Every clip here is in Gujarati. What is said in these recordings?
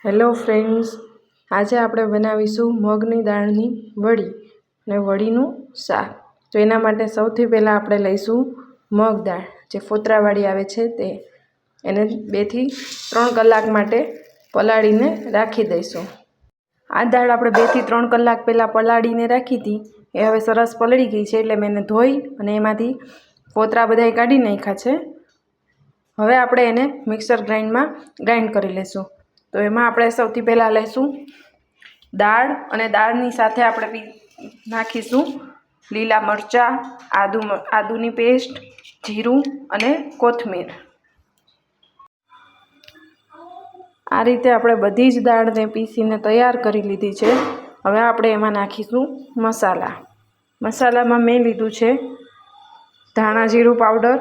હેલો ફ્રેન્ડ્સ, આજે આપણે બનાવીશું મગની દાળની વડી અને વડીનું શાક। તો એના માટે સૌથી પહેલાં આપણે લઈશું મગ દાળ, જે ફોતરાવાળી આવે છે તે। એને 2 થી 3 કલાક માટે પલાળીને રાખી દઈશું। આ દાળ આપણે 2 થી 3 કલાક પહેલાં પલાળીને રાખી હતી, એ હવે સરસ પલળી ગઈ છે, એટલે મેં એને ધોઈ અને એમાંથી ફોતરા બધાય કાઢી નાખ્યા છે। હવે આપણે એને મિક્સર ગ્રાઇન્ડમાં ગ્રાઇન્ડ કરી લઈશું। તો એમાં આપણે સૌથી પહેલાં લઈશું દાળ, અને દાળની સાથે આપણે નાખીશું લીલા મરચાં, આદુની પેસ્ટ, જીરું અને કોથમીર। આ રીતે આપણે બધી જ દાળને પીસીને તૈયાર કરી લીધી છે। હવે આપણે એમાં નાખીશું મસાલા। મસાલામાં મેં લીધું છે ધાણા જીરું પાવડર,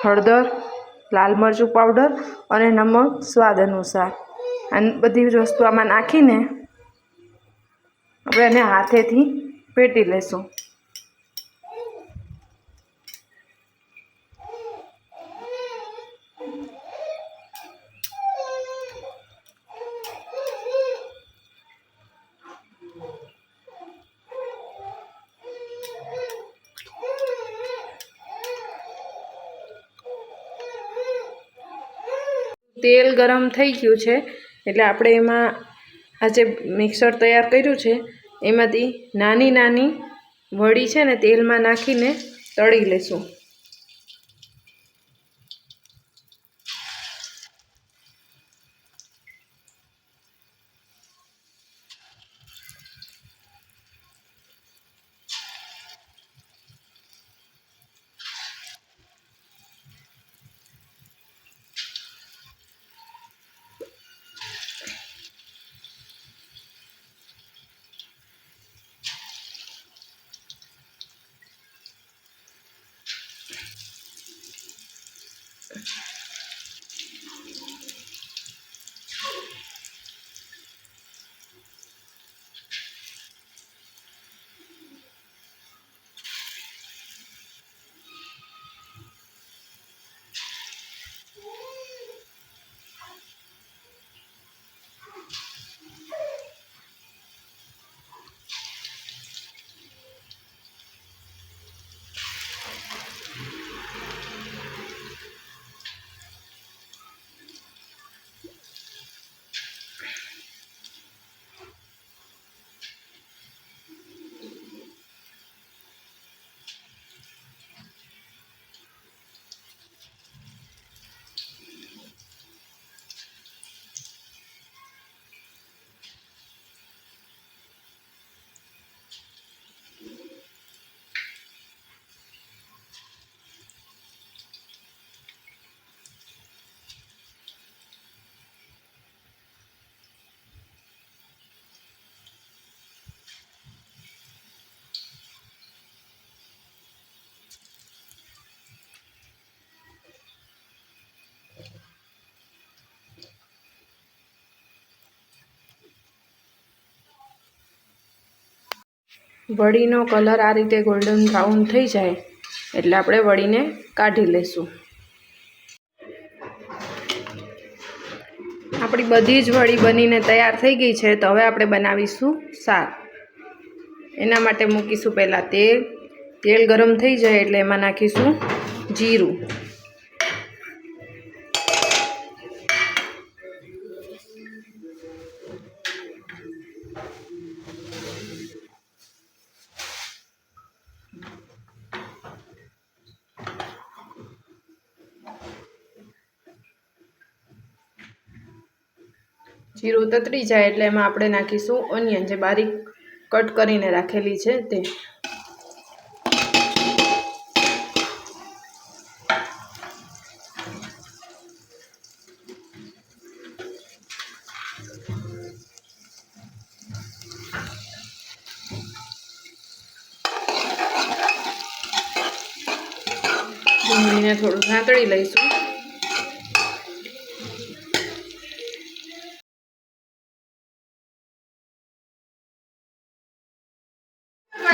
હળદર, લાલ મરચું પાવડર અને નમક સ્વાદ અનુસાર। આ બધી જ વસ્તુ આમાં નાખીને આપણે એને હાથેથી ફેટી લઈશું। તેલ ગરમ થઈ ગયું છે, એટલે આપણે એમાં આ જે મિક્સર તૈયાર કર્યું છે એમાંથી નાની નાની વડી છે ને તેલમાં નાખીને તળી લેશું। વડીનો કલર આ રીતે ગોલ્ડન બ્રાઉન થઈ જાય એટલે આપણે વડીને કાઢી લઈશું। આપણી બધી જ વડી બનીને તૈયાર થઈ ગઈ છે। તો હવે આપણે બનાવીશું શાક। એના માટે મૂકીશું પહેલાં તેલ ગરમ થઈ જાય એટલે એમાં નાખીશું જીરું, જીરું તતરી જાય એટલે એમાં આપણે નાખીશું ઓનિયન, જે બારીક કટ કરીને રાખેલી છે તે। ડુંગળીને થોડું સાંતળી લઈશું।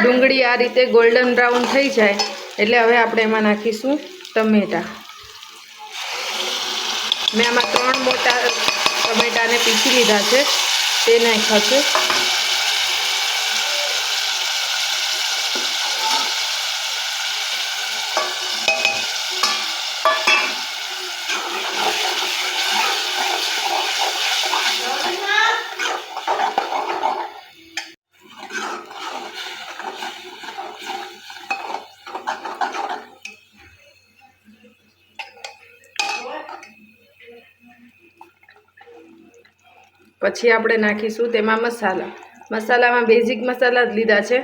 ડુંગળી આ રીતે ગોલ્ડન બ્રાઉન થઈ જાય એટલે હવે આપણે એમાં નાખીશું ટમેટાં। મેં આમાં 3 મોટા ટમેટાને પીસી લીધા છે તે નાખ્યા છે. પછી આપણે નાખીશું તેમાં મસાલામાં બેઝિક મસાલા જ લીધા છે.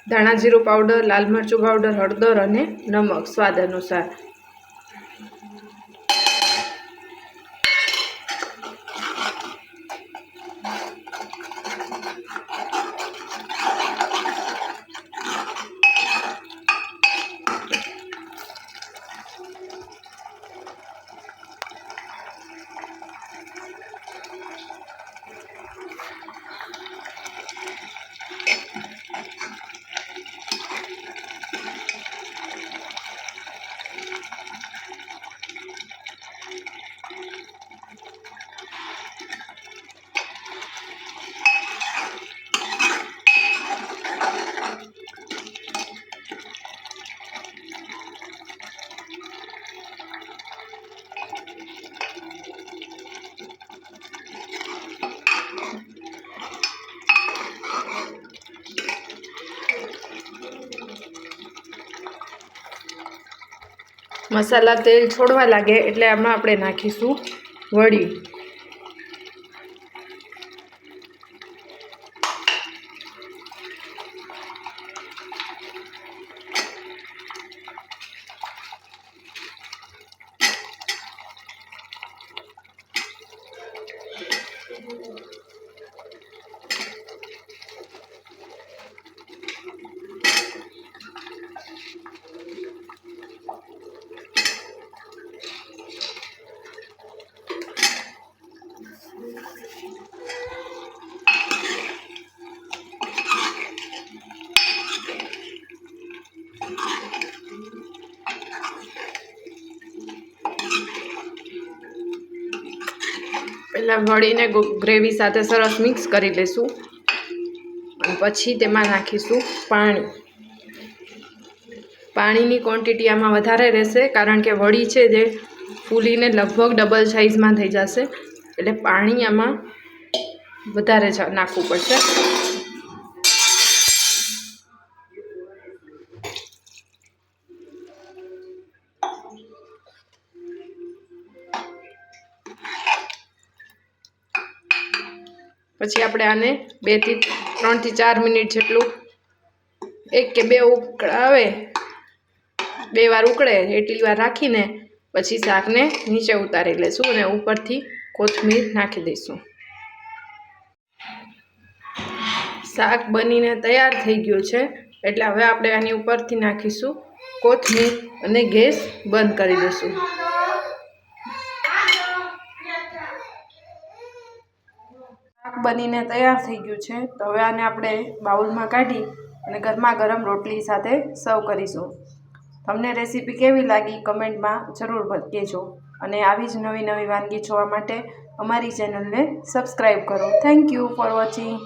ધાણા જીરું પાવડર, લાલ મરચું પાવડર, હળદર અને નમક સ્વાદ અનુસાર. મસાલા તેલ છોડવા લાગે એટલે આમાં આપણે નાખીશું વડી. પહેલાં વળીને ગ્રેવી સાથે સરસ મિક્સ કરી લઈશું અને પછી તેમાં નાખીશું પાણી. પાણીની ક્વોન્ટિટી આમાં વધારે રહેશે કારણ કે વડી છે જે ફૂલીને લગભગ ડબલ સાઇઝમાં થઈ જશે એટલે પાણી આમાં વધારે નાખવું પડશે. પછી આપણે આને 3 થી 4 મિનિટ જેટલું 1 કે 2 ઉકળાવે 2 વાર ઉકળે એટલી વાર રાખીને પછી શાકને નીચે ઉતારી લઈશું અને ઉપરથી કોથમીર નાખી દઈશું. શાક બનીને તૈયાર થઈ ગયું છે એટલે હવે આપણે આની ઉપરથી નાખીશું કોથમીર અને ગેસ બંધ કરી દઈશું. શાક બનીને તૈયાર થઈ ગયું છે તો હવે આને આપણે બાઉલમાં કાઢી અને ગરમા ગરમ રોટલી સાથે સર્વ કરીશું. તમને રેસીપી કેવી લાગી કમેન્ટમાં જરૂર કહેજો અને આવી જ નવી વાનગી જોવા માટે અમારી ચેનલને સબસ્ક્રાઈબ કરો. Thank you for watching.